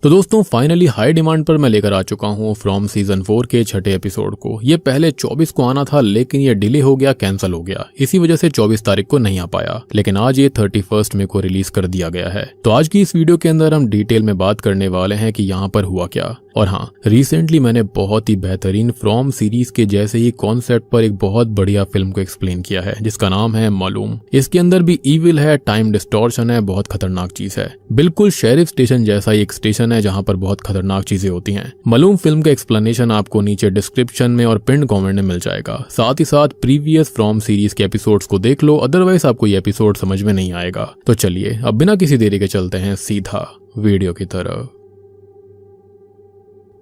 तो दोस्तों finally high demand पर मैं लेकर आ चुका हूँ फ्रॉम सीजन 4 के छठे एपिसोड को। ये पहले 24 को आना था लेकिन ये डिले हो गया, कैंसिल हो गया। इसी वजह से 24 तारीख को नहीं आ पाया, लेकिन आज ये 31 मई को रिलीज कर दिया गया है। तो आज की इस वीडियो के अंदर हम डिटेल में बात करने वाले हैं कि यहाँ पर हुआ क्या। और हाँ, रिसेंटली मैंने बहुत ही बेहतरीन फ्रॉम सीरीज के जैसे ही कॉन्सेप्ट पर एक बहुत बढ़िया फिल्म को एक्सप्लेन किया है जिसका नाम है मालूम। इसके अंदर भी ईविल है, टाइम डिस्टॉर्शन है, बहुत खतरनाक चीज है। बिल्कुल शेरिफ स्टेशन जैसा एक स्टेशन है जहाँ पर बहुत खतरनाक चीजें होती हैं। मालूम फिल्म का एक्सप्लेनेशन आपको नीचे डिस्क्रिप्शन में और पिन कमेंट में मिल जाएगा। साथ ही साथ प्रीवियस फ्रॉम सीरीज के एपिसोड्स को देख लो, अदरवाइज आपको ये एपिसोड समझ में नहीं आएगा। तो चलिए अब बिना किसी देरी के चलते हैं सीधा वीडियो की तरफ।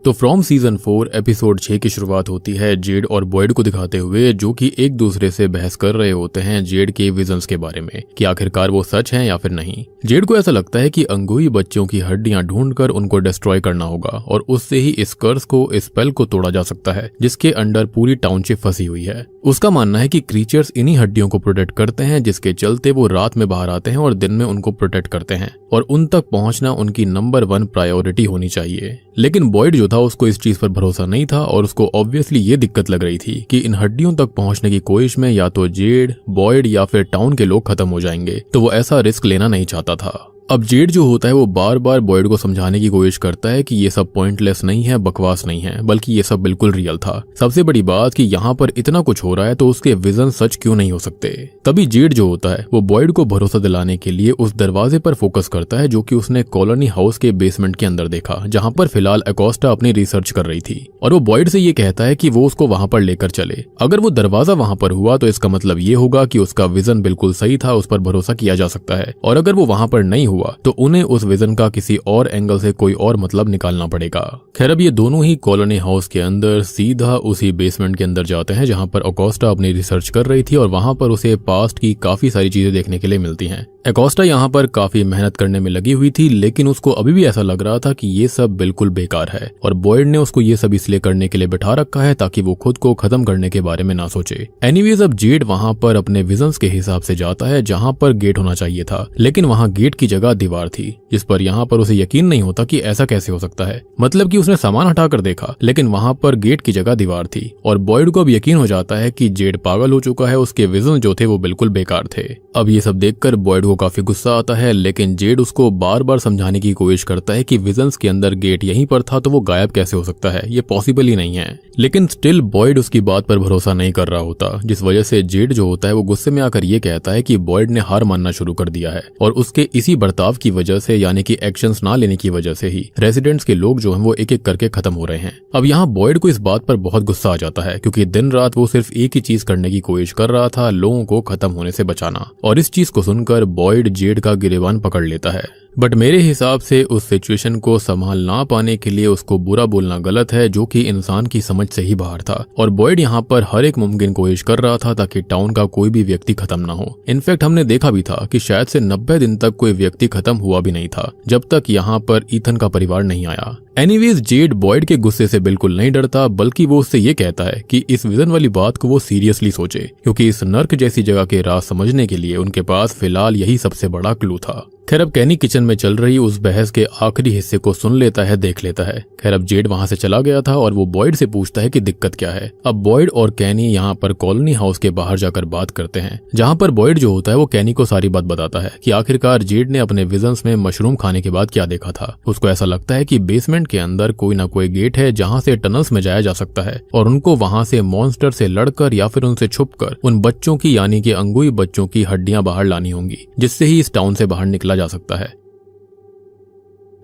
तो फ्रॉम सीजन 4 एपिसोड 6 की शुरुआत होती है जेड और बॉयड को दिखाते हुए, जो कि एक दूसरे से बहस कर रहे होते हैं जेड के विजन्स के बारे में कि आखिरकार वो सच हैं या फिर नहीं। जेड को ऐसा लगता है कि अंगूई बच्चों की हड्डियां ढूंढकर उनको डिस्ट्रॉय करना होगा और उससे ही इस कर्स को, इस स्पेल को तोड़ा जा सकता है जिसके अंडर पूरी टाउनशिप फंसी हुई है। उसका मानना है कि क्रीचर्स इन्हीं हड्डियों को प्रोटेक्ट करते हैं, जिसके चलते वो रात में बाहर आते हैं और दिन में उनको प्रोटेक्ट करते हैं और उन तक पहुंचना उनकी नंबर 1 प्रायोरिटी होनी चाहिए। लेकिन बॉयड जो था उसको इस चीज पर भरोसा नहीं था और उसको ऑब्वियसली ये दिक्कत लग रही थी कि इन हड्डियों तक पहुंचने की कोशिश में या तो जेड, बॉयड या फिर टाउन के लोग खत्म हो जाएंगे, तो वो ऐसा रिस्क लेना नहीं चाहता था। अब जेड जो होता है वो बार बार बॉयड को समझाने की कोशिश करता है कि ये सब पॉइंटलेस नहीं है, बकवास नहीं है, बल्कि ये सब बिल्कुल रियल था। सबसे बड़ी बात कि यहाँ पर इतना कुछ हो रहा है तो उसके विजन सच क्यों नहीं हो सकते। तभी जेड जो होता है वो बॉयड को भरोसा दिलाने के लिए उस दरवाजे पर फोकस करता है जो कि उसने कॉलोनी हाउस के बेसमेंट के अंदर देखा, जहाँ पर फिलहाल अकोस्टा अपनी रिसर्च कर रही थी। और वो बॉयड से ये कहता है कि वो उसको वहां पर लेकर चले। अगर वो दरवाजा वहां पर हुआ तो इसका मतलब ये होगा कि उसका विजन बिल्कुल सही था, उस पर भरोसा किया जा सकता है। और अगर वो वहां पर नहीं हुआ तो उन्हें उस विजन का किसी और एंगल से कोई और मतलब निकालना पड़ेगा। खैर अब ये दोनों ही कॉलोनी हाउस के अंदर सीधा उसी बेसमेंट के अंदर जाते हैं जहां पर अकोस्टा अपनी रिसर्च कर रही थी और वहां पर उसे पास्ट की काफी सारी चीजें देखने के लिए मिलती हैं। अकोस्टा यहाँ पर काफी मेहनत करने में लगी हुई थी, लेकिन उसको अभी भी ऐसा लग रहा था कि ये सब बिल्कुल बेकार है और बॉयड ने उसको ये सब इसलिए करने के लिए बिठा रखा है ताकि वो खुद को खत्म करने के बारे में ना सोचे। एनीवेज अब जेड वहां पर अपने विजन्स के हिसाब से जाता है जहां पर गेट होना चाहिए था, लेकिन वहां गेट की जगह दीवार थी, जिस पर यहाँ पर उसे यकीन नहीं होता कि ऐसा कैसे हो सकता है। मतलब कि उसने सामान हटाकर देखा लेकिन वहां पर गेट की जगह दीवार थी और बॉयड को अब यकीन हो जाता है कि जेड पागल हो चुका है, उसके विजन जो थे वो बिल्कुल बेकार थे। अब ये सब देखकर बॉयड को काफी गुस्सा आता है, लेकिन जेड उसको बार बार समझाने की कोशिश करता है कि विजन्स के अंदर गेट यहीं पर था तो वो गायब कैसे हो सकता है, ये पॉसिबल ही नहीं है। लेकिन स्टिल बॉयड उसकी बात पर भरोसा नहीं कर रहा होता, जिस वजह से जेड जो होता है वो गुस्से में आकर ये कहता है कि बॉयड ने हार मानना शुरू कर दिया है और उसके इसी बर्ताव की वजह से, यानी कि एक्शंस ना लेने की वजह से ही रेसिडेंट्स के लोग जो हैं वो एक एक करके खत्म हो रहे हैं। अब यहाँ बॉयड को इस बात पर बहुत गुस्सा आ जाता है क्योंकि दिन रात वो सिर्फ एक ही चीज करने की कोशिश कर रहा था, लोगों को खत्म होने से बचाना। और इस चीज को सुनकर बॉयड जेड का गिरेबान पकड़ लेता है। बट मेरे हिसाब से उस सिचुएशन को संभाल ना पाने के लिए उसको बुरा बोलना गलत है, जो कि इंसान की समझ से ही बाहर था। और बॉयड यहाँ पर हर एक मुमकिन कोशिश कर रहा था ताकि टाउन का कोई भी व्यक्ति खत्म ना हो। इनफैक्ट हमने देखा भी था कि शायद से 90 दिन तक कोई व्यक्ति खत्म हुआ भी नहीं था जब तक यहाँ पर ईथन का परिवार नहीं आया। एनीवेज जेड बॉयड के गुस्से से बिल्कुल नहीं डरता, बल्कि वो उससे ये कहता है कि इस विजन वाली बात को वो सीरियसली सोचे, क्योंकि इस नर्क जैसी जगह के राज समझने के लिए उनके पास फिलहाल यही सबसे बड़ा क्लू था। खैर अब कैनी किचन में चल रही उस बहस के आखिरी हिस्से को सुन लेता है, देख लेता है। खैर अब जेड वहां से चला गया था और वो बॉयड से पूछता है कि दिक्कत क्या है। अब बॉयड और कैनी यहाँ पर कॉलोनी हाउस के बाहर जाकर बात करते हैं, जहाँ पर बॉयड जो होता है वो कैनी को सारी बात बताता है कि आखिरकार जेड ने अपने विजन्स में मशरूम खाने के बाद क्या देखा था। उसको ऐसा लगता है कि बेसमेंट के अंदर कोई ना कोई गेट है जहाँ से टनल्स में जाया जा सकता है और उनको वहां से मॉन्स्टर से लड़कर या फिर उनसे छुपकर उन बच्चों की, यानी कि अंगूई बच्चों की हड्डियां बाहर लानी होंगी, जिससे ही इस टाउन से बाहर निकला जा सकता है।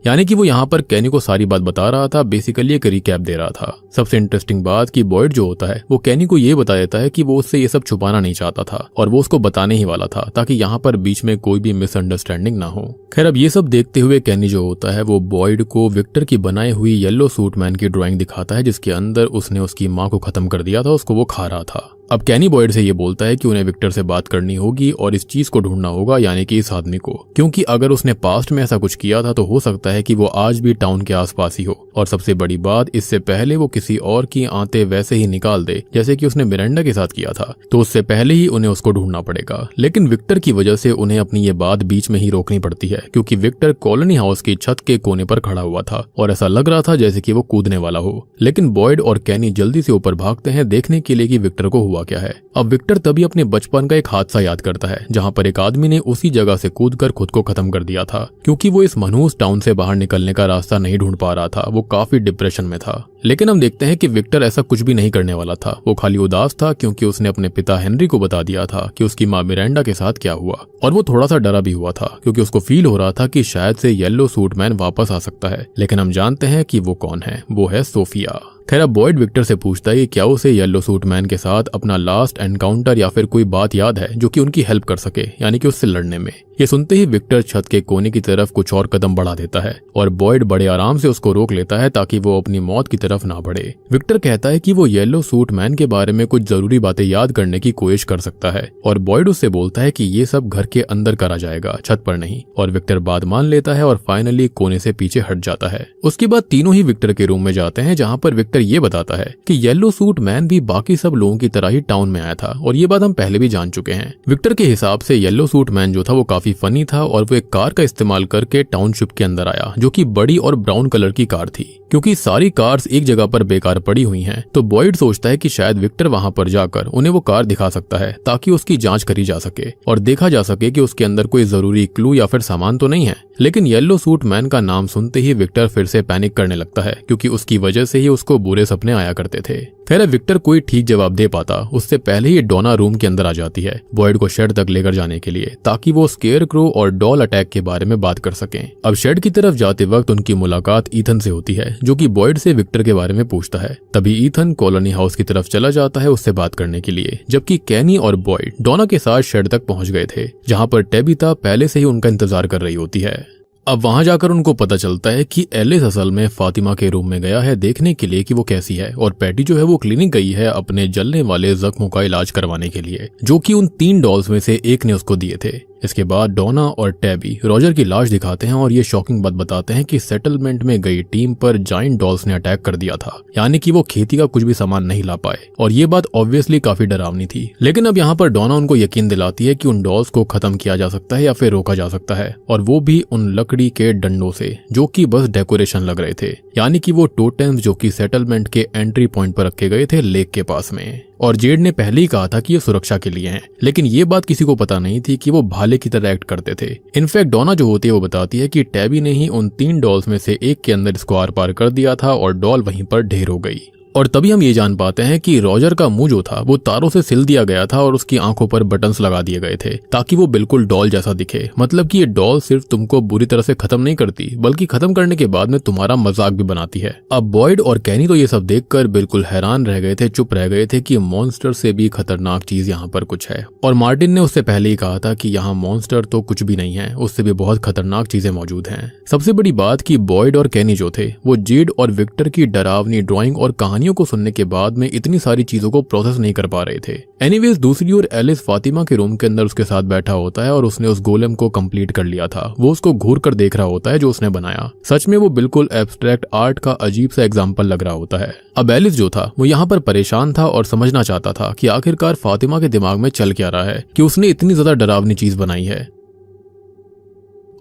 यानी कि वो यहाँ पर कैनी को सारी बात बता रहा था, बेसिकली एक रिकैप दे रहा था। सबसे इंटरेस्टिंग बात कि बॉयड जो होता है वो कैनी को ये बता देता है कि वो उससे ये सब छुपाना नहीं चाहता था और वो उसको बताने ही वाला था ताकि यहाँ पर बीच में कोई भी मिसअंडरस्टैंडिंग ना हो। खैर अब ये सब देखते हुए कैनी जो होता है वो बॉयड को विक्टर की बनाई हुई येलो सूट मैन की ड्राइंग दिखाता है, जिसके अंदर उसने उसकी माँ को खत्म कर दिया था, उसको वो खा रहा था। अब कैनी बॉयड से ये बोलता है कि उन्हें विक्टर से बात करनी होगी और इस चीज को ढूंढना होगा, यानी कि इस आदमी को, क्योंकि अगर उसने पास्ट में ऐसा कुछ किया था तो हो सकता है कि वो आज भी टाउन के आसपास ही हो और सबसे बड़ी बात, इससे पहले वो किसी और की आंतें वैसे ही निकाल दे जैसे कि उसने मिरांडा के साथ किया था, तो उससे पहले ही उन्हें उसको ढूंढना पड़ेगा। लेकिन विक्टर की वजह से उन्हें अपनी ये बात बीच में ही रोकनी पड़ती है, क्योंकि विक्टर कॉलोनी हाउस की छत के कोने पर खड़ा हुआ था और ऐसा लग रहा था जैसे कि वो कूदने वाला हो। लेकिन बॉयड और कैनी जल्दी से ऊपर भागते हैं देखने के लिए कि विक्टर को हुआ क्या है। अब विक्टर तभी अपने बचपन का एक हादसा याद करता है जहां पर एक आदमी ने उसी जगह से कूदकर खुद को खत्म कर दिया था, क्योंकि वो इस मनहूस टाउन से बाहर निकलने का रास्ता नहीं ढूंढ पा रहा था। वो काफी डिप्रेशन में था। लेकिन हम देखते हैं कि विक्टर ऐसा कुछ भी नहीं करने वाला था। वो खाली उदास था क्योंकि उसने अपने पिता हेनरी को बता दिया था कि उसकी माँ मिरांडा के साथ क्या हुआ, और वो थोड़ा सा डरा भी हुआ था क्योंकि उसको फील हो रहा था कि शायद से येलो सूट मैन वापस आ सकता है। लेकिन हम जानते हैं कि वो कौन है, वो है सोफिया। खैर, अब बॉयड विक्टर से पूछता है कि क्या उसे येलो सूट मैन के साथ अपना लास्ट एनकाउंटर या फिर कोई बात याद है जो कि उनकी हेल्प कर सके, यानी कि उससे लड़ने में। ये सुनते ही विक्टर छत के कोने की तरफ कुछ और कदम बढ़ा देता है और बॉयड बड़े आराम से उसको रोक लेता है ताकि वो अपनी मौत की तरफ ना बढ़े। विक्टर कहता है कि वो येलो सूट मैन के बारे में कुछ जरूरी बातें याद करने की कोशिश कर सकता है और बॉयड उससे बोलता है कि ये सब घर के अंदर करा जाएगा, छत पर नहीं। और विक्टर बात मान लेता है और फाइनली कोने से पीछे हट जाता है। उसके बाद तीनों ही विक्टर के रूम में जाते हैं जहाँ पर विक्टर ये बताता है कि येलो सूट मैन भी बाकी सब लोगों की तरह ही टाउन में आया था, और ये बात हम पहले भी जान चुके हैं। विक्टर के हिसाब से येलो सूट मैन जो था वो काफी फनी था और वो एक कार का इस्तेमाल करके टाउनशिप के अंदर आया, जो कि बड़ी और ब्राउन कलर की कार थी। क्योंकि सारी कार्स एक जगह पर बेकार पड़ी हुई हैं, तो बॉयड सोचता है कि शायद विक्टर वहां पर जाकर उन्हें वो कार दिखा सकता है ताकि उसकी जांच करी जा सके और देखा जा सके कि उसके अंदर कोई जरूरी क्लू या फिर सामान तो नहीं है। लेकिन येलो सूट मैन का नाम सुनते ही विक्टर फिर से पैनिक करने लगता है, क्योंकि उसकी वजह से ही उसको बुरे सपने आया करते थे। खैर, विक्टर कोई ठीक जवाब दे पाता उससे पहले ही डोना रूम के अंदर आ जाती है बॉयड को शेड तक लेकर जाने के लिए, ताकि वो स्केयरक्रो और डॉल अटैक के बारे में बात कर सकें। अब शेड की तरफ जाते वक्त उनकी मुलाकात ईथन से होती है, जो कि बॉयड से विक्टर के बारे में पूछता है। तभी ईथन कॉलोनी हाउस की तरफ चला जाता है उससे बात करने के लिए, जबकि कैनी और बॉयड डोना के साथ शेड तक पहुंच गए थे, जहां पर टेबिथा पहले से ही उनका इंतजार कर रही होती है। अब वहां जाकर उनको पता चलता है कि एलिस असल में फातिमा के रूम में गया है देखने के लिए कि वो कैसी है, और पैटी जो है वो क्लिनिक गई है अपने जलने वाले जख्मों का इलाज करवाने के लिए, जो कि उन 3 डॉल्स में से एक ने उसको दिए थे। इसके बाद डोना और टैबी रॉजर की लाश दिखाते हैं और ये शॉकिंग बात बताते हैं कि सेटलमेंट में गई टीम पर जायंट डॉल्स ने अटैक कर दिया था, यानी कि वो खेती का कुछ भी सामान नहीं ला पाए, और ये बात ऑब्वियसली काफी डरावनी थी। लेकिन अब यहाँ पर डोना उनको यकीन दिलाती है कि उन डॉल्स को खत्म किया जा सकता है या फिर रोका जा सकता है, और वो भी उन लकड़ी के डंडों से जो कि बस डेकोरेशन लग रहे थे, यानी कि वो टोटेम्स जो कि सेटलमेंट के एंट्री पॉइंट पर रखे गए थे लेक के पास में। और जेड ने पहले ही कहा था कि ये सुरक्षा के लिए हैं, लेकिन ये बात किसी को पता नहीं थी कि वो भाले की तरह एक्ट करते थे। इनफैक्ट डोना जो होती है वो बताती है कि टैबी ने ही उन 3 डॉल्स में से एक के अंदर इसको आर पार कर दिया था और डॉल वहीं पर ढेर हो गई। और तभी हम ये जान पाते हैं कि रॉजर का मुंह जो था वो तारों से सिल दिया गया था और उसकी आंखों पर बटन्स लगा दिए गए थे ताकि वो बिल्कुल डॉल जैसा दिखे। मतलब कि ये डॉल सिर्फ तुमको बुरी तरह से खत्म नहीं करती, बल्कि खत्म करने के बाद में तुम्हारा मजाक भी बनाती है। अब बॉयड और कैनी तो ये सब देखकर बिल्कुल हैरान रह गए थे, चुप रह गए थे कि मॉन्स्टर से भी खतरनाक चीज यहाँ पर कुछ है। और मार्टिन ने उससे पहले ही कहा था कि यहाँ मॉन्स्टर तो कुछ भी नहीं है, उससे भी बहुत खतरनाक चीजें मौजूद हैं। सबसे बड़ी बात कि बॉयड और कैनी जो थे वो जेड और विक्टर की डरावनी ड्राइंग और कहानियों को सुनने के बाद में इतनी सारी चीजों को प्रोसेस नहीं कर पा रहे थे। एनीवेज, दूसरी ओर एलिस फातिमा के रूम के अंदर उसके साथ बैठा होता है और उसने उस गोलेम को कंप्लीट कर लिया था। वो उसको घूर कर देख रहा होता है जो उसने बनाया। सच में वो बिल्कुल एब्स्ट्रैक्ट आर्ट का अजीब सा एग्जाम्पल लग रहा होता है। अब एलिस जो था वो यहाँ पर परेशान था और समझना चाहता था कि आखिरकार फातिमा के दिमाग में चल क्या रहा है कि उसने इतनी ज्यादा डरावनी चीज बनाई है,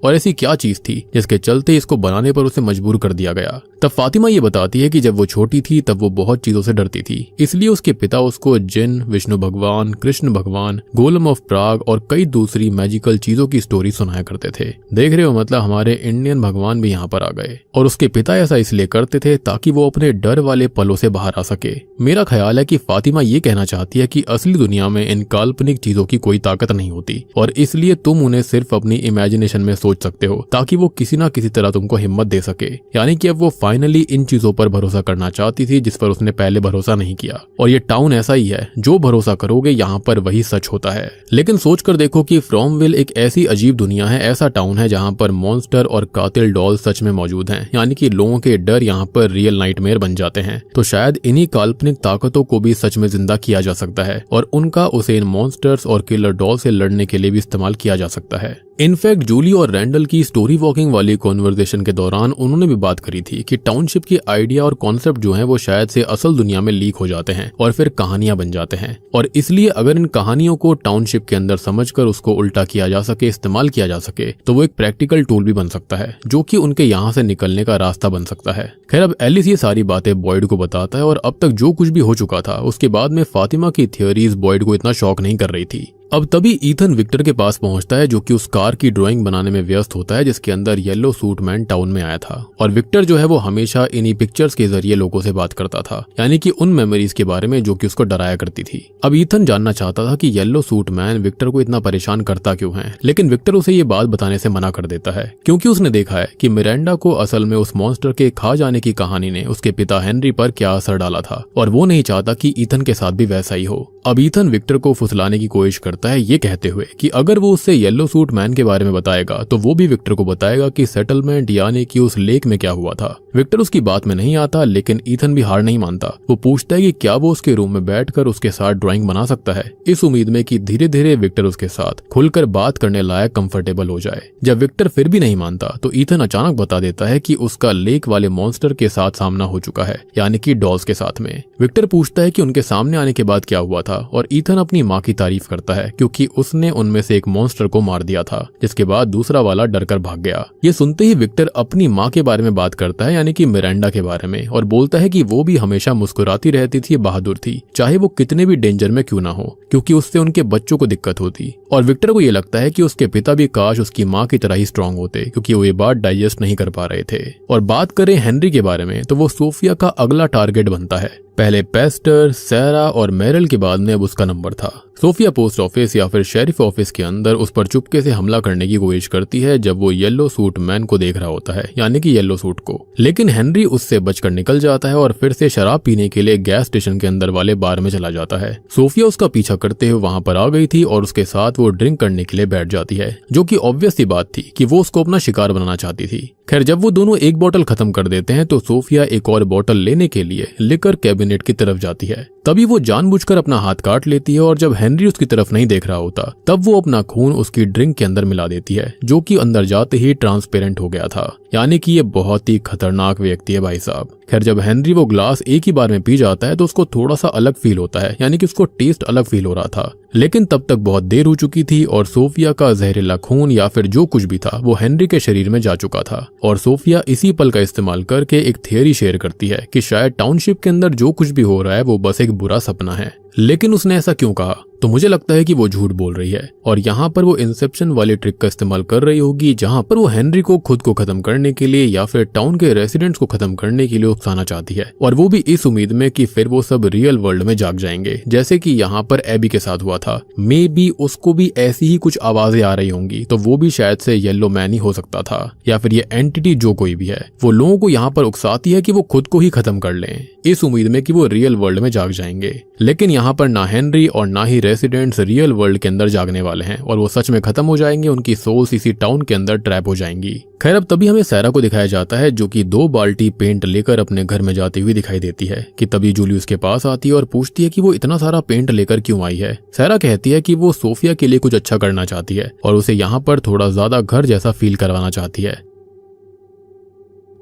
और ऐसी क्या चीज थी जिसके चलते इसको बनाने पर उसे मजबूर कर दिया गया। तब फातिमा ये बताती है कि जब वो छोटी थी तब वो बहुत चीजों से डरती थी, इसलिए उसके पिता उसको जिन, विष्णु भगवान, कृष्ण भगवान, गोलम ऑफ प्राग और कई दूसरी मैजिकल चीजों की स्टोरी सुनाया करते थे। देख रहे हो, मतलब हमारे इंडियन भगवान भी यहाँ पर आ गए। और उसके पिता ऐसा इसलिए करते थे ताकि वो अपने डर वाले पलों से बाहर आ सके। मेरा ख्याल है कि फातिमा ये कहना चाहती है कि असली दुनिया में इन काल्पनिक चीजों की कोई ताकत नहीं होती, और इसलिए तुम उन्हें सिर्फ अपनी इमेजिनेशन में सोच सकते हो ताकि वो किसी ना किसी तरह तुमको हिम्मत दे सके। यानी कि अब वो फाइनली इन चीजों पर भरोसा करना चाहती थी जिस पर उसने पहले भरोसा नहीं किया। और ये टाउन ऐसा ही है, जो भरोसा करोगे यहाँ पर वही सच होता है। लेकिन सोच कर देखो कि फ्रॉमविल एक ऐसी अजीब दुनिया है, ऐसा टाउन है जहाँ पर मॉन्स्टर और कातिल डॉल सच में मौजूद हैं, यानी कि लोगों के डर यहाँ पर रियल नाइटमेयर बन जाते हैं। तो शायद इन्हीं काल्पनिक ताकतों को भी सच में जिंदा किया जा सकता है और उनका उसे इन मॉन्स्टर्स और किलर डॉल से लड़ने के लिए भी इस्तेमाल किया जा सकता है। इनफैक्ट जूली और रैंडल की स्टोरी वॉकिंग वाली कॉन्वर्सेशन के दौरान उन्होंने भी बात करी थी कि टाउनशिप की आइडिया और कॉन्सेप्ट जो है वो शायद से असल दुनिया में लीक हो जाते हैं और फिर कहानियां बन जाते हैं, और इसलिए अगर इन कहानियों को टाउनशिप के अंदर समझकर उसको उल्टा किया जा सके, इस्तेमाल किया जा सके, तो वो एक प्रैक्टिकल टूल भी बन सकता है जो कि उनके यहाँ से निकलने का रास्ता बन सकता है। खैर अब एलिस ये सारी बातें बॉयड को बताता है और अब तक जो कुछ भी हो चुका था उसके बाद में फातिमा की थियोरीज बॉयड को इतना शॉक नहीं कर रही थी। अब तभी ईथन विक्टर के पास पहुंचता है जो कि उस कार की ड्राइंग बनाने में व्यस्त होता है जिसके अंदर येलो सूट मैन टाउन में आया था, और विक्टर जो है वो हमेशा इन्हीं पिक्चर्स के जरिए लोगों से बात करता था, यानी कि उन मेमोरीज के बारे में जो कि उसको डराया करती थी। अब ईथन जानना चाहता था कि येलो सूट मैन विक्टर को इतना परेशान करता क्यों है, लेकिन विक्टर उसे ये बात बताने से मना कर देता है क्योंकि उसने देखा है कि मिरांडा को असल में उस मॉन्स्टर के खा जाने की कहानी ने उसके पिता हेनरी पर क्या असर डाला था, और वो नहीं चाहता कि ईथन के साथ भी वैसा ही हो। अब ईथन विक्टर को फुसलाने की कोशिश करता है ये कहते हुए कि अगर वो उससे येलो सूट मैन के बारे में बताएगा तो वो भी विक्टर को बताएगा कि सेटलमेंट यानी कि उस लेक में क्या हुआ था। विक्टर उसकी बात में नहीं आता, लेकिन ईथन भी हार नहीं मानता। वो पूछता है कि क्या वो उसके रूम में बैठकर उसके साथ ड्राइंग बना सकता है, इस उम्मीद में कि धीरे धीरे विक्टर उसके साथ खुलकर बात करने लायक कंफर्टेबल हो जाए। जब विक्टर फिर भी नहीं मानता तो ईथन अचानक बता देता है कि उसका लेक वाले मॉन्स्टर के साथ सामना हो चुका है, यानी कि डॉल्स के साथ में। विक्टर पूछता है कि उनके सामने आने के बाद क्या हुआ था, और ईथन अपनी माँ की तारीफ करता है क्योंकि उसने उनमें से एक मॉन्स्टर को मार दिया था, जिसके बाद दूसरा वाला डरकर भाग गया। ये सुनते ही विक्टर अपनी माँ के बारे में बात करता है, यानी कि मिरांडा के बारे में, और बोलता है कि वो भी हमेशा मुस्कुराती रहती थी, बहादुर थी, चाहे वो कितने भी डेंजर में क्यों ना हो, क्योंकि उससे उनके बच्चों को दिक्कत होती। और विक्टर को ये लगता है कि उसके पिता भी काश उसकी माँ की तरह ही स्ट्रांग होते, क्योंकि वो ये बात डाइजेस्ट नहीं कर पा रहे थे। और बात करें हेनरी के बारे में तो वो सोफिया का अगला टारगेट बनता है। पहले पेस्टर, सैरा और मेरल के बाद में अब उसका नंबर था। सोफिया पोस्ट ऑफिस या फिर शेरिफ ऑफिस के अंदर उस पर चुपके से हमला करने की कोशिश करती है जब वो येलो सूट मैन को देख रहा होता है, यानी कि येलो सूट को, लेकिन हेनरी उससे बचकर निकल जाता है और फिर से शराब पीने के लिए गैस स्टेशन के अंदर वाले बार में चला जाता है। सोफिया उसका पीछा करते हुए वहां पर आ गई थी और उसके साथ वो ड्रिंक करने के लिए बैठ जाती है, जो कि ऑब्वियस सी बात थी कि वो उसको अपना शिकार बनाना चाहती थी। खैर जब वो दोनों एक बोतल खत्म कर देते हैं तो सोफिया एक और बोतल लेने के लिए लिकर कैबिनेट की तरफ जाती है। तभी वो जानबूझकर अपना हाथ काट लेती है और जब हेनरी उसकी तरफ नहीं देख रहा होता तब वो अपना खून उसकी ड्रिंक के अंदर मिला देती है, जो कि अंदर जाते ही ट्रांसपेरेंट हो गया था, यानी कि ये बहुत ही खतरनाक व्यक्ति है भाई साहब। खैर जब हेनरी वो ग्लास एक ही बार में पी जाता है तो उसको थोड़ा सा अलग फील होता है, यानी कि उसको टेस्ट अलग फील हो रहा था, लेकिन तब तक बहुत देर हो चुकी थी और सोफिया का जहरीला खून या फिर जो कुछ भी था वो हेनरी के शरीर में जा चुका था। और सोफिया इसी पल का इस्तेमाल करके एक थियरी शेयर करती है कि शायद टाउनशिप के अंदर जो कुछ भी हो रहा है वो बस एक बुरा सपना है। लेकिन उसने ऐसा क्यों कहा, तो मुझे लगता है कि वो झूठ बोल रही है और यहाँ पर वो इंसेप्शन वाली ट्रिक का इस्तेमाल कर रही होगी, जहाँ पर वो हेनरी को खुद को खत्म करने के लिए या फिर टाउन के रेसिडेंट्स को खत्म करने के लिए उकसाना चाहती है, और वो भी इस उम्मीद में कि फिर वो सब रियल वर्ल्ड में जाग जाएंगे, जैसे कि यहाँ पर एबी के साथ हुआ था। मे बी उसको भी ऐसी ही कुछ आवाजें आ रही होंगी, तो वो भी शायद से येलो मैन ही हो सकता था, या फिर ये एंटिटी जो कोई भी है वो लोगों को यहाँ पर उकसाती है कि वो खुद को ही खत्म कर लें, इस उम्मीद में कि वो रियल वर्ल्ड में जाग जाएंगे। लेकिन यहाँ पर ना हेनरी और ना ही रेसिडेंट्स रियल वर्ल्ड के अंदर जागने वाले हैं और वो सच में खत्म हो जाएंगे, उनकी सोल्स इसी टाउन के अंदर ट्रैप हो जाएंगी। खैर अब तभी हमें सैरा को दिखाया जाता है जो कि 2 बाल्टी पेंट लेकर अपने घर में जाती हुई दिखाई देती है कि तभी जूली उसके पास आती है और पूछती है कि वो इतना सारा पेंट लेकर क्यों आई है। सैरा कहती है कि वो सोफिया के लिए कुछ अच्छा करना चाहती है और उसे यहाँ पर थोड़ा ज्यादा घर जैसा फील करवाना चाहती है।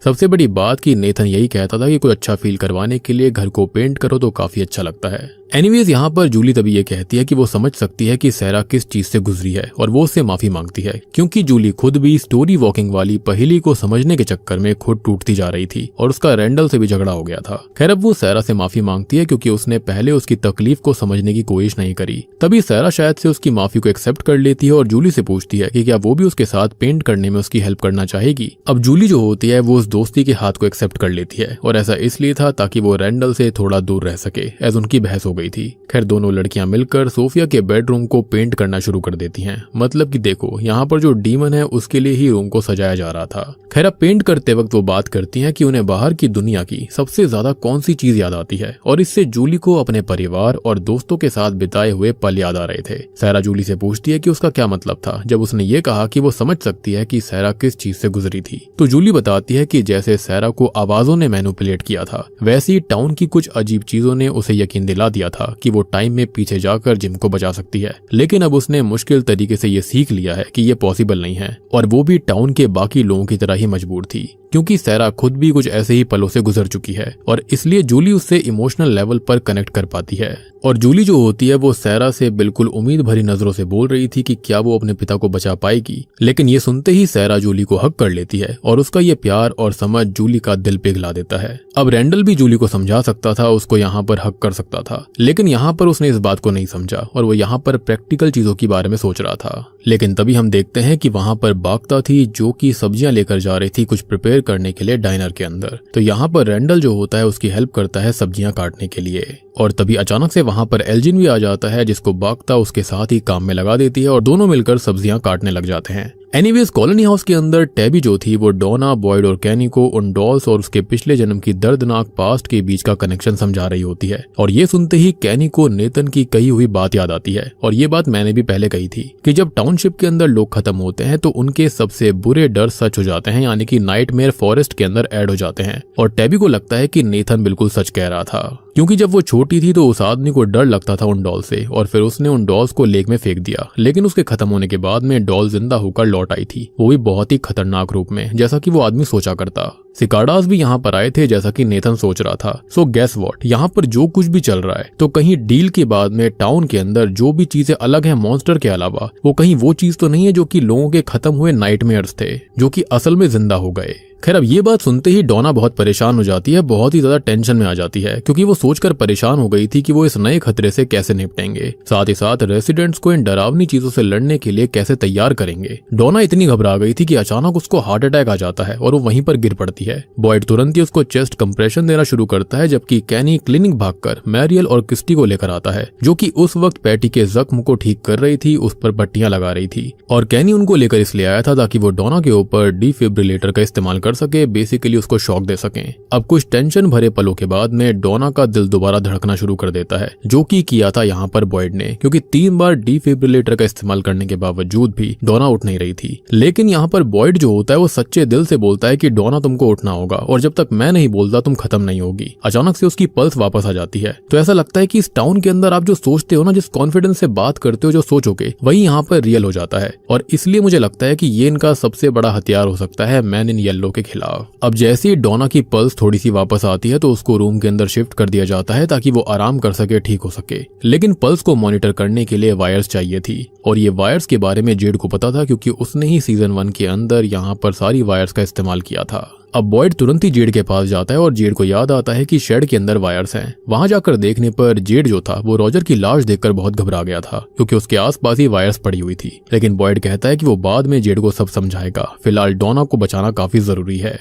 सबसे बड़ी बात कि नेथन यही कहता था कि कुछ अच्छा फील करवाने के लिए घर को पेंट करो तो काफी अच्छा लगता है। एनीवेज यहाँ पर जूली तभी ये कहती है कि वो समझ सकती है कि सैरा किस चीज से गुजरी है और वो उससे माफी मांगती है, क्योंकि जूली खुद भी स्टोरी वॉकिंग वाली पहेली को समझने के चक्कर में खुद टूटती जा रही थी और उसका रैंडल से भी झगड़ा हो गया था। खैर अब वो सैरा से माफी मांगती है क्योंकि उसने पहले उसकी तकलीफ को समझने की कोशिश नहीं करी। तभी सैरा शायद से उसकी माफी को एक्सेप्ट कर लेती है और जूली से पूछती है कि क्या वो भी उसके साथ पेंट करने में उसकी हेल्प करना चाहेगी। अब जूली जो होती है वो उस दोस्ती के हाथ को एक्सेप्ट कर लेती है और ऐसा इसलिए था ताकि वो रैंडल से थोड़ा दूर रह सके, एज उनकी बहस हो गई थी। खैर दोनों लड़कियां मिलकर सोफिया के बेडरूम को पेंट करना शुरू कर देती हैं। मतलब कि देखो यहाँ पर जो डीमन है उसके लिए ही रूम को सजाया जा रहा था। खैर अब पेंट करते वक्त वो बात करती हैं कि उन्हें बाहर की दुनिया की सबसे ज्यादा कौन सी चीज याद आती है, और इससे जूली को अपने परिवार और दोस्तों के साथ बिताए हुए पल याद आ रहे थे। सैरा जूली से पूछती है कि उसका क्या मतलब था जब उसने ये कहा कि वो समझ सकती है कि सैरा किस चीज से गुजरी थी। तो जूली बताती है कि जैसे सैरा को आवाजों ने मैनिपुलेट किया था, वैसे ही टाउन की कुछ अजीब चीजों ने उसे यकीन दिला दिया था कि वो टाइम में पीछे जाकर जिम को बचा सकती है, लेकिन अब उसने मुश्किल तरीके से ये सीख लिया है कि ये पॉसिबल नहीं है, और वो भी टाउन के बाकी लोगों की तरह ही मजबूर थी, क्योंकि सैरा खुद भी कुछ ऐसे ही पलों से गुजर चुकी है और इसलिए जूली उससे इमोशनल लेवल पर कनेक्ट कर पाती है। और जूली जो होती है वो सैरा से बिल्कुल उम्मीद भरी नजरों से बोल रही थी कि क्या वो अपने पिता को बचा पाएगी, लेकिन ये सुनते ही सैरा जूली को हक कर लेती है और उसका ये प्यार और समझ जूली का दिल पिघला देता है। अब रैंडल भी जूली को समझा सकता था, उसको यहाँ पर हक कर सकता था, लेकिन यहाँ पर उसने इस बात को नहीं समझा और वो यहाँ पर प्रैक्टिकल चीजों के बारे में सोच रहा था। लेकिन तभी हम देखते हैं कि वहां पर बागता थी जो कि सब्जियां लेकर जा रही थी कुछ प्रिपेयर करने के लिए डाइनर के अंदर। तो यहाँ पर रैंडल जो होता है उसकी हेल्प करता है सब्जियां काटने के लिए, और तभी अचानक से वहां पर एल्जिन भी आ जाता है जिसको बागता उसके साथ ही काम में लगा देती है और दोनों मिलकर सब्जियां काटने लग जाते हैं। एनीवेज कॉलोनी हाउस के अंदर टैबी जो थी वो डोना, बॉयड और कैनी को उन डॉल्स और उसके पिछले जन्म की दर्दनाक पास्ट के बीच का कनेक्शन समझा रही होती है, और ये सुनते ही कैनी को नेतन की कही हुई बात याद आती है। और ये बात मैंने भी पहले कही थी कि जब टाउनशिप के अंदर लोग खत्म होते हैं तो उनके सबसे बुरे डर सच हो जाते हैं, यानी कि नाइटमेयर फॉरेस्ट के अंदर ऐड हो जाते हैं। और टैबी को लगता है कि नेथन बिल्कुल सच कह रहा था, क्योंकि जब वो छोटी थी तो उस आदमी को डर लगता था उन डॉल से, और फिर उसने उन डॉल्स को लेक में फेंक दिया, लेकिन उसके खत्म होने के बाद में डॉल जिंदा होकर लौट आई थी, वो भी बहुत ही खतरनाक रूप में, जैसा कि वो आदमी सोचा करता। सिकाडास भी यहाँ पर आए थे जैसा कि नेथन सोच रहा था। सो गेस व्हाट, यहाँ पर जो कुछ भी चल रहा है तो कहीं डील के बाद में टाउन के अंदर जो भी चीजें अलग है मॉन्स्टर के अलावा, वो कहीं वो चीज तो नहीं है जो कि लोगों के खत्म हुए नाइटमेयर्स थे जो कि असल में जिंदा हो गए। खैर अब ये बात सुनते ही डोना बहुत परेशान हो जाती है, बहुत ही ज्यादा टेंशन में आ जाती है, क्योंकि वो सोचकर परेशान हो गई थी कि वो इस नए खतरे से कैसे निपटेंगे, साथ ही साथ रेसिडेंट्स को इन डरावनी चीजों से लड़ने के लिए कैसे तैयार करेंगे। डोना इतनी घबरा गई थी कि अचानक उसको हार्ट अटैक आ जाता है और वो वहीं पर गिर पड़ती है। बॉयड तुरंत ही उसको चेस्ट कंप्रेशन देना शुरू करता है, जबकि कैनी क्लिनिक भागकर मैरियल और क्रिस्टी को लेकर आता है, जो कि उस वक्त पैटी के जख्म को ठीक कर रही थी, उस पर पट्टियां लगा रही थी। और कैनी उनको लेकर इसलिए आया था ताकि वो डोना के ऊपर डिफिब्रिलेटर का इस्तेमाल कर सके, बेसिकली उसको शॉक दे सकें। अब कुछ टेंशन भरे पलों के बाद में डोना का दिल दोबारा धड़कना शुरू कर देता है, जो कि किया था यहाँ पर बॉयड ने, क्योंकि 3 बार डिफिब्रिलेटर का इस्तेमाल करने के बावजूद भी डोना उठ नहीं रही थी। लेकिन यहाँ पर बॉयड जो होता है वो सच्चे दिल से बोलता है कि डोना तुमको उठना होगा, और जब तक मैं नहीं बोलता तुम खत्म नहीं होगी। अचानक से उसकी पल्स वापस आ जाती है, तो ऐसा लगता है कि इस टाउन के अंदर आप जो सोचते हो ना, जिस कॉन्फिडेंस से बात करते हो, जो सोचोगे वही यहाँ पर रियल हो जाता है। और इसलिए मुझे लगता है कि ये इनका सबसे बड़ा हथियार हो सकता है मैन इन येलो के खिलाफ। अब जैसे ही डोना की पल्स थोड़ी सी वापस आती है तो उसको रूम के अंदर शिफ्ट कर दिया जाता है ताकि वो आराम कर सके, ठीक हो सके। लेकिन पल्स को मॉनिटर करने के लिए वायर्स चाहिए थी, और ये वायर्स के बारे में जेड को पता था, क्योंकि उसने ही सीजन 1 के अंदर यहाँ पर सारी वायर्स का इस्तेमाल किया था। अब बॉयड तुरंत ही जेड के पास जाता है और जेड को याद आता है कि शेड के अंदर वायर्स हैं। वहां जाकर देखने पर जेड जो था वो रॉजर की लाश देखकर बहुत घबरा गया था, क्योंकि उसके आसपास ही वायर्स पड़ी हुई थी। लेकिन बॉयड कहता है कि वो बाद में जेड को सब समझाएगा, फिलहाल डोना को बचाना काफी जरूरी है।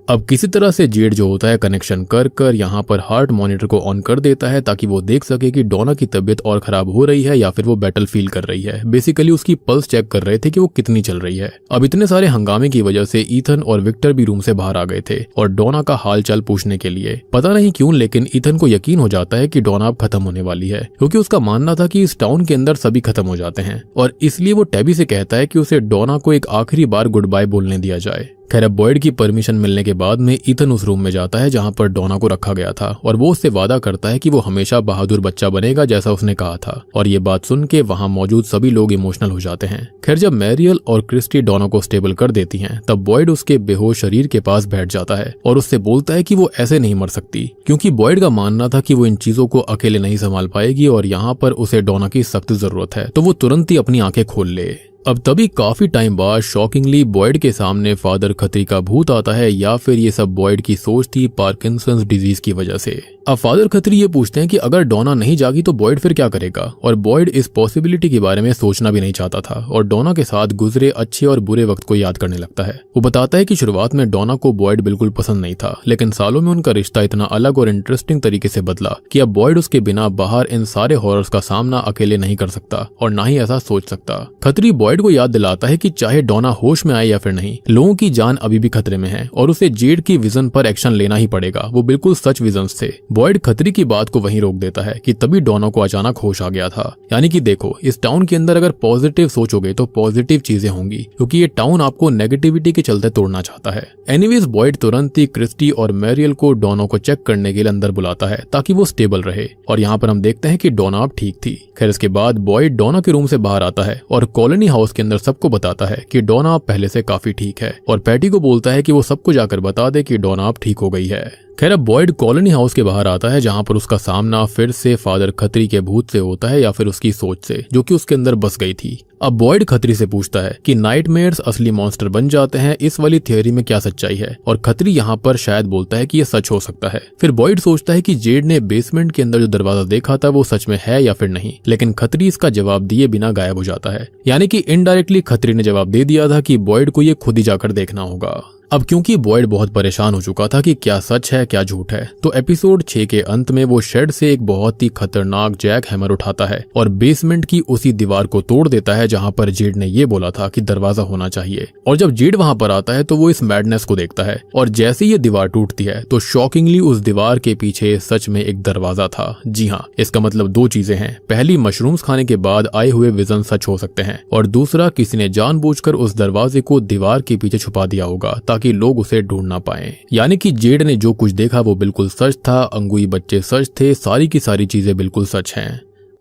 अब किसी तरह से जेड जो होता है कनेक्शन कर कर यहाँ पर हार्ट मॉनिटर को ऑन कर देता है ताकि वो देख सके कि डोना की तबीयत और खराब हो रही है या फिर वो बैटल फील कर रही है। बेसिकली उसकी पल्स चेक कर रहे थे कि वो कितनी चल रही है। अब इतने सारे हंगामे की वजह से ईथन और विक्टर भी रूम से बाहर आ गए थे और डोना का हाल चाल पूछने के लिए। पता नहीं क्यों, लेकिन ईथन को यकीन हो जाता है कि डोना अब खत्म होने वाली है, क्योंकि उसका मानना था कि इस टाउन के अंदर सभी खत्म हो जाते हैं, और इसलिए वो टैबी से कहता है कि उसे डोना को एक आखिरी बार गुड बाय बोलने दिया जाए। खैर अब बॉयड की परमिशन मिलने के बाद में ईथन उस रूम में जाता है जहां पर डोना को रखा गया था, और वो उससे वादा करता है कि वो हमेशा बहादुर बच्चा बनेगा जैसा उसने कहा था। और ये बात सुन के वहां मौजूद सभी लोग इमोशनल हो जाते हैं। खैर जब मैरियल और क्रिस्टी डोना को स्टेबल कर देती हैं, तब बॉयड उसके बेहोश शरीर के पास बैठ जाता है और उससे बोलता है कि वो ऐसे नहीं मर सकती, क्योंकि बॉयड का मानना था कि वो इन चीजों को अकेले नहीं संभाल पाएगी और यहाँ पर उसे डोना की सख्त जरूरत है, तो वो तुरंत ही अपनी आंखें खोल ले। अब तभी काफी टाइम बाद शॉकिंगली बॉयड के सामने फादर खत्री का भूत आता है, या फिर ये सब बॉयड की सोच थी पार्किंसंस डिजीज की वजह से। अब फादर खत्री ये पूछते हैं कि अगर डोना नहीं जागी तो बॉयड फिर क्या करेगा, और बॉयड इस पॉसिबिलिटी के बारे में सोचना भी नहीं चाहता था और डोना के साथ गुजरे अच्छे और बुरे वक्त को याद करने लगता है। वो बताता है कि शुरुआत में डोना को बॉयड बिल्कुल पसंद नहीं था, लेकिन सालों में उनका रिश्ता इतना अलग और इंटरेस्टिंग तरीके से बदला कि अब बॉयड उसके बिना बाहर इन सारे हॉरर्स का सामना अकेले नहीं कर सकता और ना ही ऐसा सोच सकता। खत्री बॉयड को याद दिलाता है कि चाहे डोना होश में आए या फिर नहीं, लोगों की जान अभी भी खतरे में है और उसे जेड की विजन पर एक्शन लेना ही पड़ेगा। वो बिल्कुल सच विजन्स थे। बॉयड खतरे की बात को वहीं रोक देता है कि तभी डोना को अचानक होश आ गया था। यानी कि देखो, इस टाउन के अंदर अगर पॉजिटिव सोचोगे तो पॉजिटिव चीजें होंगी, क्योंकि ये टाउन आपको नेगेटिविटी के चलते तोड़ना चाहता है। एनीवेज बॉयड तुरंत ही क्रिस्टी और मैरियल को डोना को चेक करने के लिए अंदर बुलाता है ताकि वो स्टेबल रहे, और यहाँ पर हम देखते हैं कि डोना अब ठीक थी। खैर इसके बाद बॉयड डोना के रूम से बाहर आता है और कॉलोनी हाउस के अंदर सबको बताता है कि डोना अब पहले से काफी ठीक है, और पैटी को बोलता है कि वो सबको जाकर बता दे कि डोना अब ठीक हो गई है। खैर अब बॉयड कॉलोनी हाउस के बाहर आता है, जहां पर उसका सामना फिर से फादर खत्री के भूत से होता है या फिर उसकी सोच से, जो कि उसके अंदर बस गई थी। अब बॉयड खत्री से पूछता है कि नाइटमेयर्स असली मॉन्स्टर बन जाते हैं, इस वाली थियोरी में क्या सच्चाई है, और खत्री यहाँ पर शायद बोलता है कि ये सच हो सकता है। फिर बॉयड सोचता है कि जेड ने बेसमेंट के अंदर जो दरवाजा देखा था वो सच में है या फिर नहीं, लेकिन खत्री इसका जवाब दिए बिना गायब हो जाता है। यानी कि इनडायरेक्टली खत्री ने जवाब दे दिया था कि बॉयड को ये खुद ही जाकर देखना होगा। अब क्योंकि बॉयड बहुत परेशान हो चुका था कि क्या सच है क्या झूठ है, तो एपिसोड 6 के अंत में वो शेड से एक बहुत ही खतरनाक जैक हैमर उठाता है और बेसमेंट की उसी दीवार को तोड़ देता है जहां पर जेड ने ये बोला था कि दरवाजा होना चाहिए। और जब जेड वहां पर आता है तो वो इस मैडनेस को देखता है, और जैसे ये दीवार टूटती है तो शॉकिंगली उस दीवार के पीछे सच में एक दरवाजा था। जी हाँ, इसका मतलब दो चीजें हैं। पहली, मशरूम्स खाने के बाद आए हुए विजन सच हो सकते हैं, और दूसरा, किसी ने जानबूझकर उस दरवाजे को दीवार के पीछे छुपा दिया होगा कि लोग उसे ढूंढ ना पाए। यानी कि जेड ने जो कुछ देखा वो बिल्कुल सच था, अंगुई बच्चे सच थे, सारी की सारी चीजें बिल्कुल सच हैं।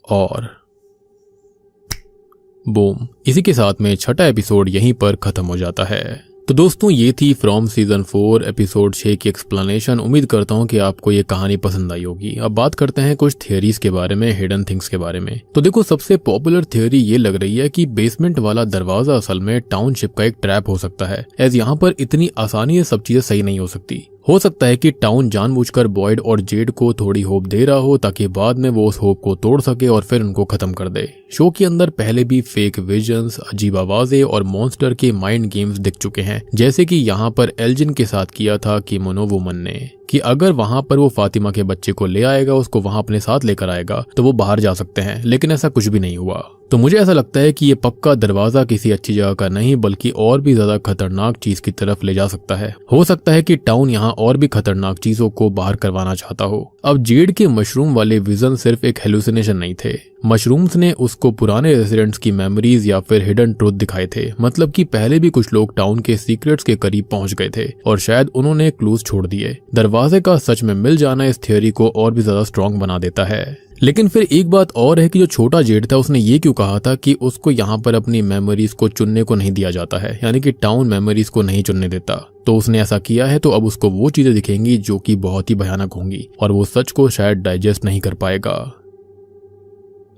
और बूम, इसी के साथ में छठा एपिसोड यहीं पर खत्म हो जाता है। तो दोस्तों, ये थी फ्रॉम सीजन 4 एपिसोड 6 की एक्सप्लेनेशन। उम्मीद करता हूँ कि आपको ये कहानी पसंद आई होगी। अब बात करते हैं कुछ थियरीज के बारे में, हिडन थिंग्स के बारे में। तो देखो, सबसे पॉपुलर थियरी ये लग रही है कि बेसमेंट वाला दरवाजा असल में टाउनशिप का एक ट्रैप हो सकता है, एज यहाँ पर इतनी आसानी से सब चीजें सही नहीं हो सकती। हो सकता है कि टाउन जानबूझकर बॉयड और जेड को थोड़ी होप दे रहा हो ताकि बाद में वो उस होप को तोड़ सके और फिर उनको खत्म कर दे। शो के अंदर पहले भी फेक विजन्स, अजीब आवाजें और मॉन्स्टर के माइंड गेम्स दिख चुके हैं, जैसे कि यहाँ पर एल्जिन के साथ किया था किमोनो वुमन ने, कि अगर वहां पर वो फातिमा के बच्चे को ले आएगा, उसको वहां अपने साथ लेकर आएगा तो वो बाहर जा सकते हैं, लेकिन ऐसा कुछ भी नहीं हुआ। तो मुझे ऐसा लगता है कि ये पक्का दरवाजा किसी अच्छी जगह का नहीं बल्कि और भी ज्यादा खतरनाक चीज की तरफ ले जा सकता है। हो सकता है कि टाउन यहाँ और भी खतरनाक चीजों को बाहर करवाना चाहता हो। अब जेड के मशरूम वाले विजन सिर्फ एक हेलुसिनेशन नहीं थे। मशरूम्स ने उसको पुराने रेसिडेंट्स की मेमोरीज या फिर हिडन ट्रुथ दिखाए थे। मतलब कि पहले भी कुछ लोग टाउन के सीक्रेट्स के करीब पहुंच गए थे और शायद उन्होंने क्लूज छोड़ दिए। दरवाजे का सच में मिल जाना इस थियोरी को और भी ज्यादा स्ट्रॉन्ग बना देता है। लेकिन फिर एक बात और है कि जो छोटा जेड था उसने ये क्यों कहा था कि उसको यहाँ पर अपनी मेमोरीज को चुनने को नहीं दिया जाता है, यानी कि टाउन मेमोरीज को नहीं चुनने देता। तो उसने ऐसा किया है तो अब उसको वो चीजें दिखेंगी जो कि बहुत ही भयानक होंगी और वो सच को शायद डाइजेस्ट नहीं कर पाएगा।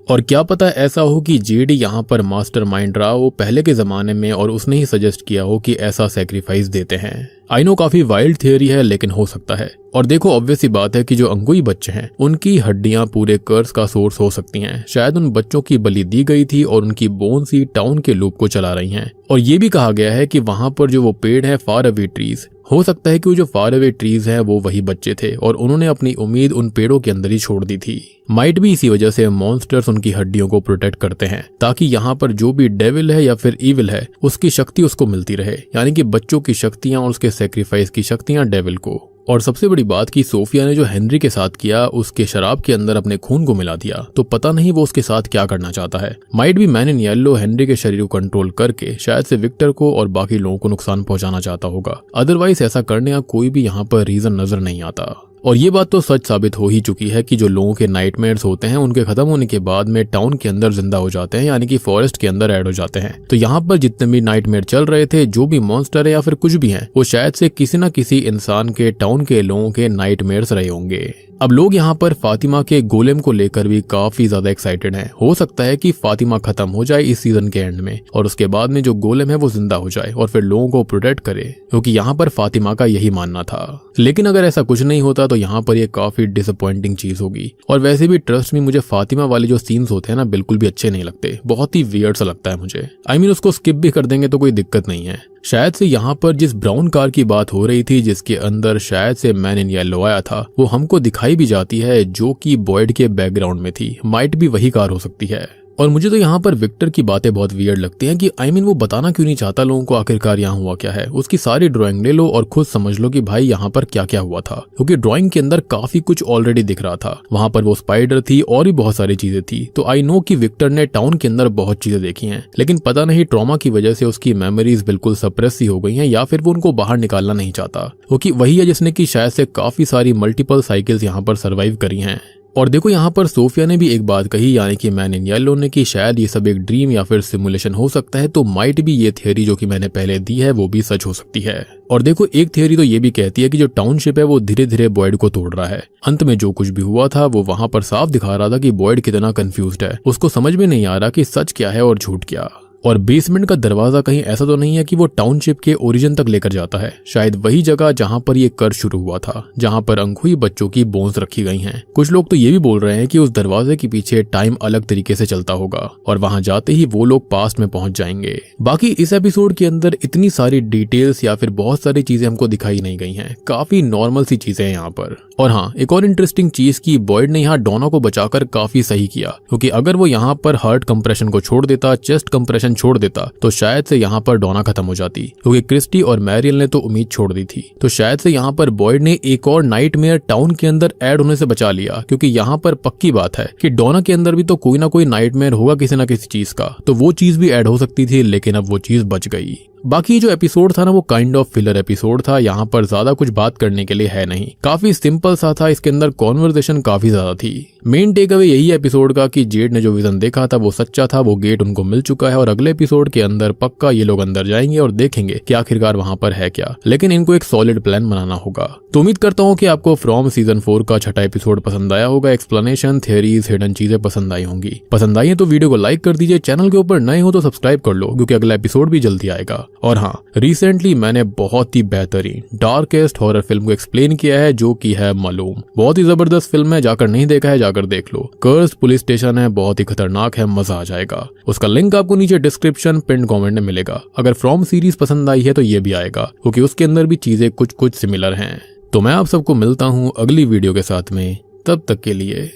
और क्या पता ऐसा हो कि जेड यहाँ पर मास्टरमाइंड रहा हो पहले के जमाने में और उसने ही सजेस्ट किया हो कि ऐसा सैक्रिफाइस देते हैं। आई नो काफी वाइल्ड थियोरी है, लेकिन हो सकता है। और देखो, ऑब्वियस सी बात है कि जो अंगुई बच्चे हैं उनकी हड्डियां पूरे कर्स का सोर्स हो सकती हैं। शायद उन बच्चों की बलि दी गई थी और उनकी बोन्स ही टाउन के लूप को चला रही हैं। और ये भी कहा गया है कि वहां पर जो वो पेड़ है फार अवे ट्रीज, हो सकता है कि वो जो फार अवे ट्रीज हैं वो वही बच्चे थे और उन्होंने अपनी उम्मीद उन पेड़ों के अंदर ही छोड़ दी थी। माइट भी इसी वजह से मॉन्स्टर्स उनकी हड्डियों को प्रोटेक्ट करते हैं ताकि यहाँ पर जो भी डेविल है या फिर ईविल है उसकी शक्ति उसको मिलती रहे, यानी कि बच्चों की शक्तियां और उसके सेक्रीफाइस की शक्तियां डेविल को। और सबसे बड़ी बात कि सोफिया ने जो हेनरी के साथ किया, उसके शराब के अंदर अपने खून को मिला दिया, तो पता नहीं वो उसके साथ क्या करना चाहता है। माइट भी मैन इन येलो हेनरी के शरीर को कंट्रोल करके शायद से विक्टर को और बाकी लोगों को नुकसान पहुंचाना चाहता होगा। अदरवाइज ऐसा करने का कोई भी यहाँ पर रीजन नजर नहीं आता। और ये बात तो सच साबित हो ही चुकी है कि जो लोगों के नाइटमेयर्स होते हैं उनके खत्म होने के बाद में टाउन के अंदर जिंदा हो जाते हैं, यानी कि फॉरेस्ट के अंदर ऐड हो जाते हैं। तो यहाँ पर जितने भी नाइटमेयर चल रहे थे, जो भी मॉन्स्टर है या फिर कुछ भी हैं, वो शायद से किसी न किसी इंसान के टाउन के लोगों के नाइटमेयर्स रहे होंगे। अब लोग यहाँ पर फातिमा के गोलेम को लेकर भी काफी ज्यादा एक्साइटेड हैं। हो सकता है कि फातिमा खत्म हो जाए इस सीजन के एंड में और उसके बाद में जो गोलेम है वो जिंदा हो जाए और फिर लोगों को प्रोटेक्ट करे, क्योंकि यहाँ पर फातिमा का यही मानना था। लेकिन अगर ऐसा कुछ नहीं होता तो यहाँ पर ये काफी डिसअपॉइंटिंग चीज होगी। और वैसे भी ट्रस्ट में मुझे फातिमा वाले जो सीन्स होते हैं ना, बिल्कुल भी अच्छे नहीं लगते, बहुत ही वियर्ड सा लगता है मुझे। आई मीन उसको स्किप भी कर देंगे तो कोई दिक्कत नहीं है। शायद से यहाँ पर जिस ब्राउन कार की बात हो रही थी जिसके अंदर शायद से मैन इन येलो आया था, वो हमको दिखाई भी जाती है जो कि बॉयड के बैकग्राउंड में थी। माइट भी वही कार हो सकती है। और मुझे तो यहाँ पर विक्टर की बातें बहुत वियर्ड लगती हैं कि वो बताना क्यों नहीं चाहता लोगों को आखिरकार यहाँ हुआ क्या है। उसकी सारी ड्राइंग ले लो और खुद समझ लो कि भाई यहाँ पर क्या क्या हुआ था, क्योंकि ड्राइंग के अंदर काफी कुछ ऑलरेडी दिख रहा था। वहां पर वो स्पाइडर थी और भी बहुत सारी चीजें थी। तो आई नो कि विक्टर ने टाउन के अंदर बहुत चीजें देखी हैं, लेकिन पता नहीं ट्रॉमा की वजह से उसकी मेमोरीज बिल्कुल सप्रेस सी हो गई हैं या फिर वो उनको बाहर निकालना नहीं चाहता, क्योंकि वही है जिसने की शायद से काफी सारी मल्टीपल साइकिल्स यहाँ पर सर्वाइव करी हैं। और देखो यहाँ पर सोफिया ने भी एक बात कही, यानी कि मैन इन येलो ने, कि शायद ये सब एक ड्रीम या फिर सिमुलेशन हो सकता है। तो माइट भी ये थियरी जो कि मैंने पहले दी है वो भी सच हो सकती है। और देखो एक थियरी तो ये भी कहती है कि जो टाउनशिप है वो धीरे धीरे बॉयड को तोड़ रहा है। अंत में जो कुछ भी हुआ था वो वहां पर साफ दिखा रहा था कि बॉयड कितना कंफ्यूज्ड है, उसको समझ में नहीं आ रहा कि सच क्या है और झूठ क्या। और बेसमेंट का दरवाजा कहीं ऐसा तो नहीं है कि वो टाउनशिप के ओरिजिन तक लेकर जाता है, शायद वही जगह जहां पर ये कर्ज शुरू हुआ था, जहां पर अनखुई बच्चों की बोन्स रखी गई हैं। कुछ लोग तो ये भी बोल रहे हैं कि उस दरवाजे के पीछे टाइम अलग तरीके से चलता होगा और वहां जाते ही वो लोग पास्ट में पहुंच जाएंगे। बाकी इस एपिसोड के अंदर इतनी सारी डिटेल्स या फिर बहुत सारी चीजें हमको दिखाई नहीं गई हैं, काफी नॉर्मल सी चीजें हैं यहाँ पर। और हाँ, एक और इंटरेस्टिंग चीज की बॉयड ने यहाँ डोना को बचाकर काफी सही किया, क्योंकि अगर वो यहाँ पर हार्ट कंप्रेशन को छोड़ देता, चेस्ट कंप्रेशन छोड़ देता, तो शायद से यहाँ पर डोना खत्म हो जाती, क्योंकि क्रिस्टी और मैरियल ने तो उम्मीद छोड़ दी थी। तो शायद से यहाँ पर बॉयड ने एक और नाइटमेयर टाउन के अंदर ऐड होने से बचा लिया, क्योंकि यहाँ पर पक्की बात है कि डोना के अंदर भी तो कोई ना कोई नाइटमेयर होगा किसी ना किसी चीज का, तो वो चीज भी ऐड हो सकती थी, लेकिन अब वो चीज बच गई। बाकी जो एपिसोड था ना वो काइंड ऑफ फिलर एपिसोड था, यहाँ पर ज्यादा कुछ बात करने के लिए है नहीं, काफी सिंपल सा था। इसके अंदर कॉन्वर्सेशन काफी ज्यादा थी। मेन टेक अवे यही एपिसोड का कि जेड ने जो विजन देखा था वो सच्चा था, वो गेट उनको मिल चुका है और अगले एपिसोड के अंदर पक्का ये लोग अंदर जाएंगे और देखेंगे कि आखिरकार वहां पर है क्या, लेकिन इनको एक सॉलिड प्लान बनाना होगा। तो उम्मीद करता हूँ कि आपको फ्रॉम सीजन 4 का छठा एपिसोड पसंद आया होगा। एक्सप्लेनेशन, थियरीज, हिडन चीजें पसंद आई होंगी। पसंद आई है तो वीडियो को लाइक कर दीजिए, चैनल के ऊपर नए हो तो सब्सक्राइब कर लो, क्योंकि अगला एपिसोड भी जल्दी आएगा। और हाँ, रिसेंटली मैंने बहुत ही बेहतरीन डार्केस्ट हॉरर फिल्म को एक्सप्लेन किया है, जो कि है मालूम। बहुत ही जबरदस्त फिल्म है, जाकर नहीं देखा है जाकर देख लो। कर्स पुलिस स्टेशन है, बहुत ही खतरनाक है, मजा आ जाएगा। उसका लिंक आपको नीचे डिस्क्रिप्शन पिन कमेंट में मिलेगा। अगर फ्रॉम सीरीज पसंद आई है तो ये भी आएगा, क्योंकि उसके अंदर भी चीजें कुछ कुछ सिमिलर हैं। तो मैं आप सबको मिलता हूँ अगली वीडियो के साथ में, तब तक के लिए